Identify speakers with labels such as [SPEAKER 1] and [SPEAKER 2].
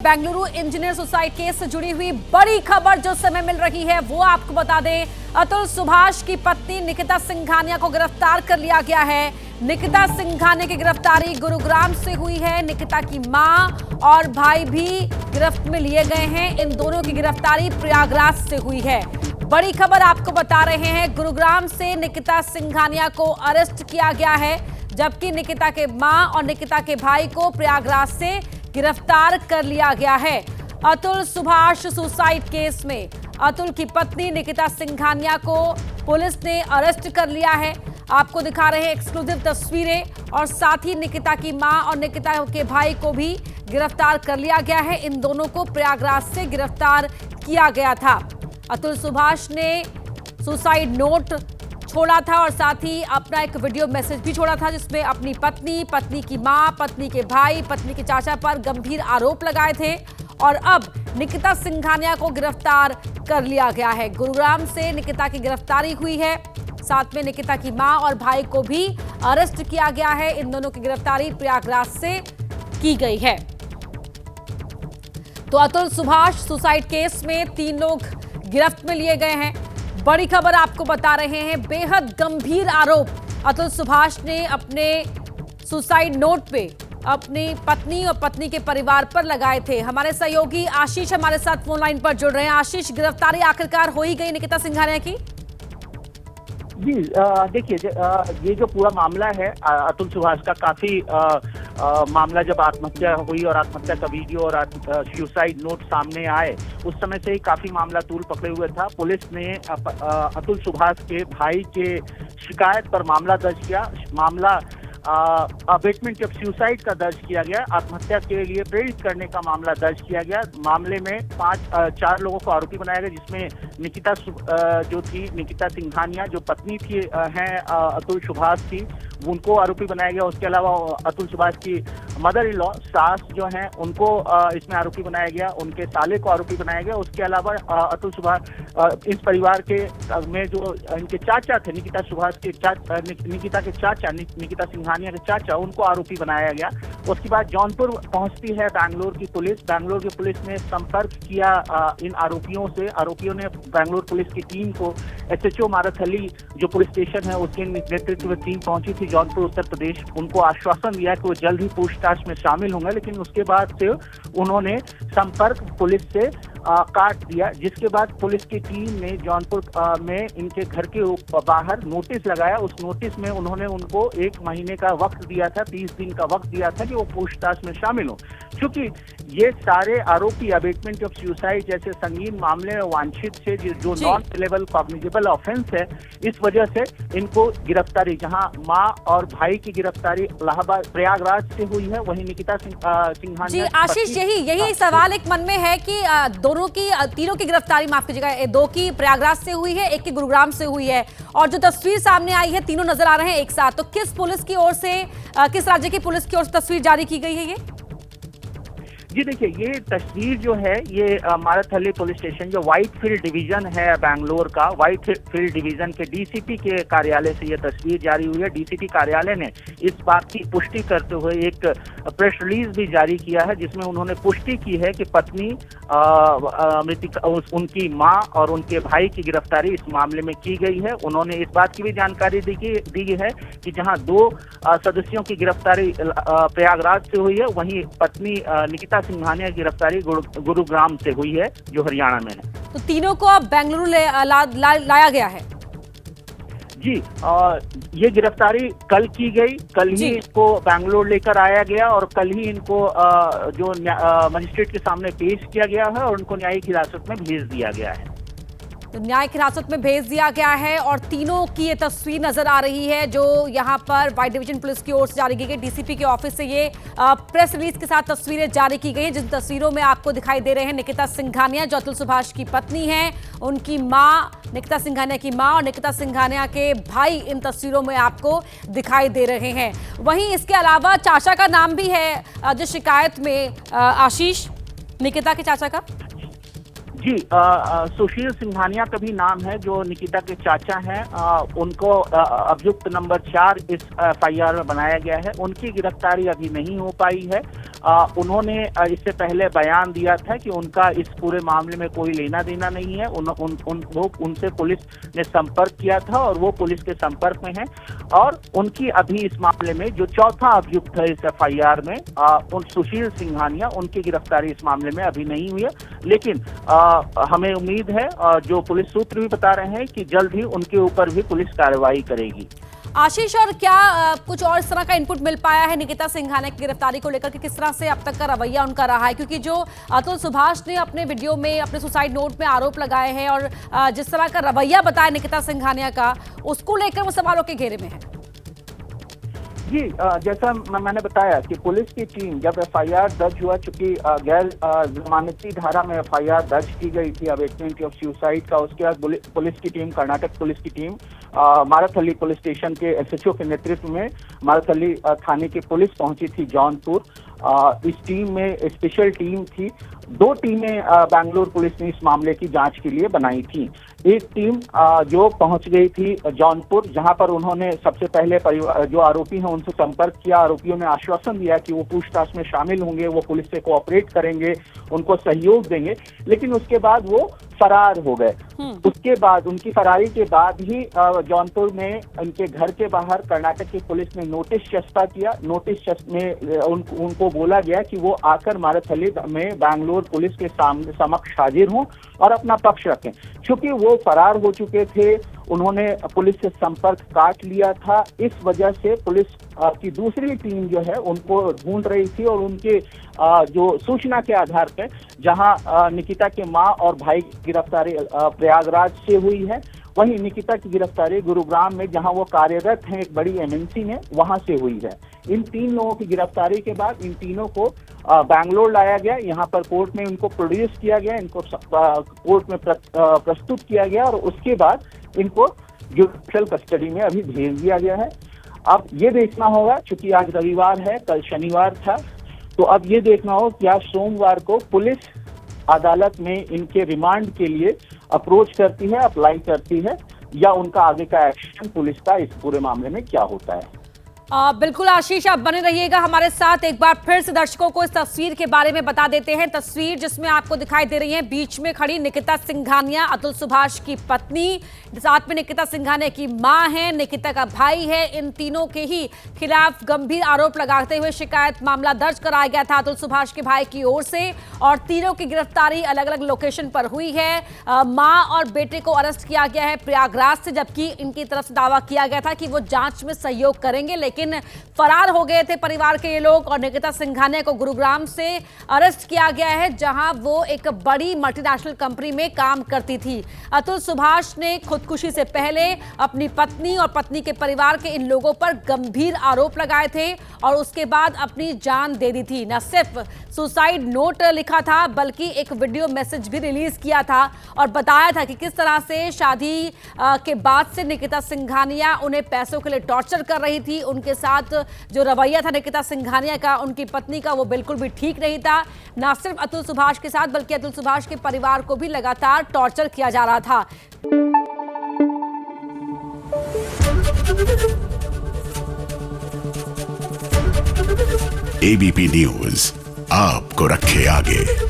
[SPEAKER 1] Bengaluru engineer suicide case से जुड़ी हुई बड़ी खबर जो समय मिल रही है वो आपको बता दें। अतुल सुभाष की पत्नी निकिता सिंघानिया को गिरफ्तार कर लिया गया है। निकिता सिंघानिया की गिरफ्तारी गुरुग्राम से हुई है। निकिता की मां और भाई भी गिरफ्त में लिए गए हैं। इन दोनों की गिरफ्तारी प्रयागराज से हुई है। बड़ी खबर आपको बता रहे हैं, गुरुग्राम से निकिता सिंघानिया को अरेस्ट किया गया है, जबकि निकिता के मां और निकिता के भाई को प्रयागराज से गिरफ्तार कर लिया गया है। अतुल सुभाष सुसाइड केस में अतुल की पत्नी निकिता सिंघानिया को पुलिस ने अरेस्ट कर लिया है। आपको दिखा रहे हैं एक्सक्लूसिव तस्वीरें, और साथ ही निकिता की मां और निकिता के भाई को भी गिरफ्तार कर लिया गया है। इन दोनों को प्रयागराज से गिरफ्तार किया गया था। अतुल सुभाष ने सुसाइड नोट छोड़ा था और साथ ही अपना एक वीडियो मैसेज भी छोड़ा था, जिसमें अपनी पत्नी, पत्नी की मां, पत्नी के भाई, पत्नी के चाचा पर गंभीर आरोप लगाए थे। और अब निकिता सिंघानिया को गिरफ्तार कर लिया गया है। गुरुग्राम से निकिता की गिरफ्तारी हुई है, साथ में निकिता की मां और भाई को भी अरेस्ट किया गया है। इन दोनों की गिरफ्तारी प्रयागराज से की गई है। तो अतुल सुभाष सुसाइड केस में 3 लोग गिरफ्त में लिए गए हैं। बड़ी खबर आपको बता रहे हैं, बेहद गंभीर आरोप अतुल सुभाष ने अपने सुसाइड नोट पे अपनी पत्नी और पत्नी के परिवार पर लगाए थे। हमारे सहयोगी आशीष हमारे साथ फोन लाइन पर जुड़ रहे हैं। आशीष, गिरफ्तारी आखिरकार हो ही गई निकिता सिंघानिया की?
[SPEAKER 2] जी देखिए, ये जो पूरा मामला है अतुल सुभाष का, काफी मामला जब आत्महत्या हुई और आत्महत्या का वीडियो और सुसाइड नोट सामने आए, उस समय से ही काफी मामला तूल पकड़े हुए था। पुलिस ने अतुल सुभाष के भाई के शिकायत पर मामला दर्ज किया। मामला अबेटमेंट ऑफ सुसाइड का दर्ज किया गया। आत्महत्या के लिए प्रेरित करने का मामला दर्ज किया गया। मामले में 4 लोगों को आरोपी बनाया गया, जिसमें निकिता जो थी, निकिता सिंघानिया जो पत्नी थी हैं अतुल सुभाष की, उनको आरोपी बनाया गया। उसके अलावा अतुल सुभाष की मदर इन लॉ, सास जो हैं, उनको इसमें आरोपी बनाया गया। उनके साले को आरोपी बनाया गया। उसके अलावा अतुल सुभाष इस परिवार के में जो इनके चाचा थे, निकिता सुभाष के निकिता के चाचा, निकिता सिंघानिया के चाचा, उनको आरोपी बनाया गया। उसके बाद जौनपुर पहुंचती है बैंगलोर की पुलिस। बैंगलोर की पुलिस ने संपर्क किया इन आरोपियों से। आरोपियों ने बैंगलोर पुलिस की टीम को, SHO मारथली जो पुलिस स्टेशन है उसके नेतृत्व में टीम पहुंची थी जौनपुर उत्तर प्रदेश। उनको आश्वासन दिया कि वो जल्द ही पूछताछ में शामिल होंगे, लेकिन उसके बाद से उन्होंने संपर्क पुलिस से काट दिया। जिसके बाद पुलिस की टीम ने जौनपुर में इनके घर के बाहर नोटिस लगाया। उस नोटिस में उन्होंने उनको 1 महीने का वक्त दिया था, 30 दिन का वक्त दिया था कि वो पूछताछ में शामिल हो। क्योंकि ये सारे आरोपी अबेटमेंट ऑफ सुसाइड जैसे संगीन मामले में वांछित थे, जो नॉन पेलेबल कॉग्निजेबल ऑफेंस है, इस वजह से इनको गिरफ्तारी, जहां मां और भाई की गिरफ्तारी इलाहाबाद प्रयागराज से हुई है, वहीं निकिता सिंघानिया।
[SPEAKER 1] जी आशीष, यही सवाल एक मन में है कि तीनों की गिरफ्तारी, माफ कीजिएगा, 2 की प्रयागराज से हुई है, 1 की गुरुग्राम से हुई है, और जो तस्वीर सामने आई है तीनों नजर आ रहे हैं एक साथ। तो किस पुलिस की ओर से, किस राज्य की पुलिस की ओर से तस्वीर जारी की गई है ये?
[SPEAKER 2] जी देखिए, ये तस्वीर जो है ये मारथली पुलिस स्टेशन, जो व्हाइट फील्ड डिवीजन है बैंगलोर का, व्हाइट फील्ड डिवीजन के DCP के कार्यालय से ये तस्वीर जारी हुई है। DCP कार्यालय ने इस बात की पुष्टि करते हुए एक प्रेस रिलीज भी जारी किया है, जिसमें उन्होंने पुष्टि की है कि पत्नी मृतिका, उनकी मां और उनके भाई की गिरफ्तारी इस मामले में की गई है। उन्होंने इस बात की भी जानकारी दी है कि जहां 2 सदस्यों की गिरफ्तारी प्रयागराज से हुई है, वहीं पत्नी निकिता सिंघानिया की गिरफ्तारी गुरुग्राम से हुई है, जो हरियाणा में है।
[SPEAKER 1] तो तीनों को अब बेंगलुरु लाया गया है?
[SPEAKER 2] जी, ये गिरफ्तारी कल की गई। कल ही इसको बैंगलोर लेकर आया गया और कल ही इनको जो मजिस्ट्रेट के सामने पेश किया गया है और उनको न्यायिक हिरासत में भेज दिया गया है।
[SPEAKER 1] तो न्यायिक हिरासत में भेज दिया गया है, और तीनों की ये तस्वीर नजर आ रही है जो यहाँ पर व्हाइट डिवीजन पुलिस की ओर से जारी की गई। DCP के ऑफिस से ये प्रेस रिलीज के साथ तस्वीरें जारी की गई हैं, जिन तस्वीरों में आपको दिखाई दे रहे हैं निकिता सिंघानिया, जो अतुल सुभाष की पत्नी है, उनकी मां, निकिता सिंघानिया की मां और निकिता सिंघानिया के भाई इन तस्वीरों में आपको दिखाई दे रहे हैं। वहीं इसके अलावा चाचा का नाम भी है जिस शिकायत में, आशीष, निकिता के चाचा का।
[SPEAKER 2] जी, सुशील सिंघानिया का भी नाम है, जो निकिता के चाचा हैं। उनको अभियुक्त नंबर 4 इस FIR में बनाया गया है। उनकी गिरफ्तारी अभी नहीं हो पाई है। उन्होंने इससे पहले बयान दिया था कि उनका इस पूरे मामले में कोई लेना देना नहीं है। उनसे पुलिस ने संपर्क किया था और वो पुलिस के संपर्क में है और उनकी अभी इस मामले में जो चौथा अभियुक्त है इस एफआईआर में उन सुशील सिंघानिया, उनकी गिरफ्तारी इस मामले में अभी नहीं हुई है। लेकिन हमें उम्मीद है जो पुलिस सूत्र भी बता रहे हैं कि जल्द ही उनके ऊपर भी पुलिस कार्रवाई करेगी।
[SPEAKER 1] आशीष, और क्या कुछ और इस तरह का इनपुट मिल पाया है निकिता सिंघानिया की गिरफ्तारी को लेकर कि किस तरह से अब तक का रवैया उनका रहा है? क्योंकि जो अतुल सुभाष ने अपने वीडियो में, अपने सुसाइड नोट में आरोप लगाए हैं और जिस तरह का रवैया बताया निकिता सिंघानिया का, उसको लेकर वो सवालों के घेरे में है।
[SPEAKER 2] जी, जैसा मैंने बताया कि पुलिस की टीम जब एफआईआर दर्ज हुआ, चूंकि गैर जमानती धारा में एफआईआर दर्ज की गई थी अबेटमेंट ऑफ सुसाइड का, उसके बाद पुलिस की टीम, कर्नाटक पुलिस की टीम मारथली पुलिस स्टेशन के एसएचओ के नेतृत्व में मारथली थाने की पुलिस पहुंची थी जौनपुर। इस टीम में स्पेशल टीम थी। 2 टीमें बैंगलोर पुलिस ने इस मामले की जांच के लिए बनाई थी। एक टीम जो पहुंच गई थी जौनपुर, जहां पर उन्होंने सबसे पहले जो आरोपी हैं उनसे संपर्क किया। आरोपियों ने आश्वासन दिया कि वो पूछताछ में शामिल होंगे, वो पुलिस से कोऑपरेट करेंगे, उनको सहयोग देंगे, लेकिन उसके बाद वो फरार हो गए। उसके बाद, उनकी फरारी के बाद ही जौनपुर में उनके घर के बाहर कर्नाटक की पुलिस ने नोटिस चस्पा किया। नोटिस में उनको बोला गया कि वो आकर मारथली में बैंगलोर पुलिस के समक्ष हाजिर हों और अपना पक्ष रखें। क्योंकि वो फरार हो चुके थे, उन्होंने पुलिस से संपर्क काट लिया था, इस वजह से पुलिस की दूसरी टीम जो है उनको ढूंढ रही थी और उनके जो सूचना के आधार पर, जहां निकिता के मां और भाई की गिरफ्तारी प्रयागराज से हुई है, वहीं निकिता की गिरफ्तारी गुरुग्राम में, जहां वो कार्यरत हैं एक बड़ी एमएनसी में, वहां से हुई है। इन 3 लोगों की गिरफ्तारी के बाद इन तीनों को बैंगलोर लाया गया, यहाँ पर कोर्ट में इनको प्रोड्यूस किया गया, इनको कोर्ट में प्रस्तुत किया गया और उसके बाद इनको जुडिशियल कस्टडी में अभी भेज दिया गया है। अब ये देखना होगा, चूंकि आज रविवार है, कल शनिवार था, तो अब ये देखना हो कि आज सोमवार को पुलिस अदालत में इनके रिमांड के लिए अप्रोच करती है, अप्लाई करती है, या उनका आगे का एक्शन पुलिस का इस पूरे मामले में क्या होता है।
[SPEAKER 1] बिल्कुल आशीष, आप बने रहिएगा हमारे साथ। एक बार फिर से दर्शकों को इस तस्वीर के बारे में बता देते हैं। तस्वीर जिसमें आपको दिखाई दे रही है, बीच में खड़ी निकिता सिंघानिया, अतुल सुभाष की पत्नी, साथ में निकिता सिंघानिया की मां है, निकिता का भाई है। इन तीनों के ही खिलाफ गंभीर आरोप लगाते हुए शिकायत मामला दर्ज कराया गया था अतुल सुभाष के भाई की ओर से, और तीनों की गिरफ्तारी अलग अलग लोकेशन पर हुई है। मां और बेटे को अरेस्ट किया गया है प्रयागराज से, जबकि इनकी तरफ से दावा किया गया था कि वो जांच में सहयोग करेंगे, लेकिन फरार हो गए थे परिवार के ये लोग और निकिता सिंघानिया को गुरुग्राम से अरेस्ट किया गया है, जहां वो एक बड़ी मल्टीनेशनल कंपनी में काम करती थी। अतुल सुभाष ने खुदकुशी से पहले अपनी पत्नी और पत्नी के परिवार के इन लोगों पर गंभीर आरोप लगाए थे और उसके बाद अपनी जान दे दी थी। न सिर्फ सुसाइड नोट लिखा था, बल्कि एक वीडियो मैसेज भी रिलीज किया था और बताया था कि किस तरह से शादी के बाद से निकिता सिंघानिया उन्हें पैसों के लिए टॉर्चर कर रही थी। उनके साथ जो रवैया था निकिता सिंघानिया का, उनकी पत्नी का, वो बिल्कुल भी ठीक नहीं था। न सिर्फ अतुल सुभाष के साथ, बल्कि अतुल सुभाष के परिवार को भी लगातार टॉर्चर किया जा रहा था।
[SPEAKER 3] एबीपी न्यूज आपको रखे आगे।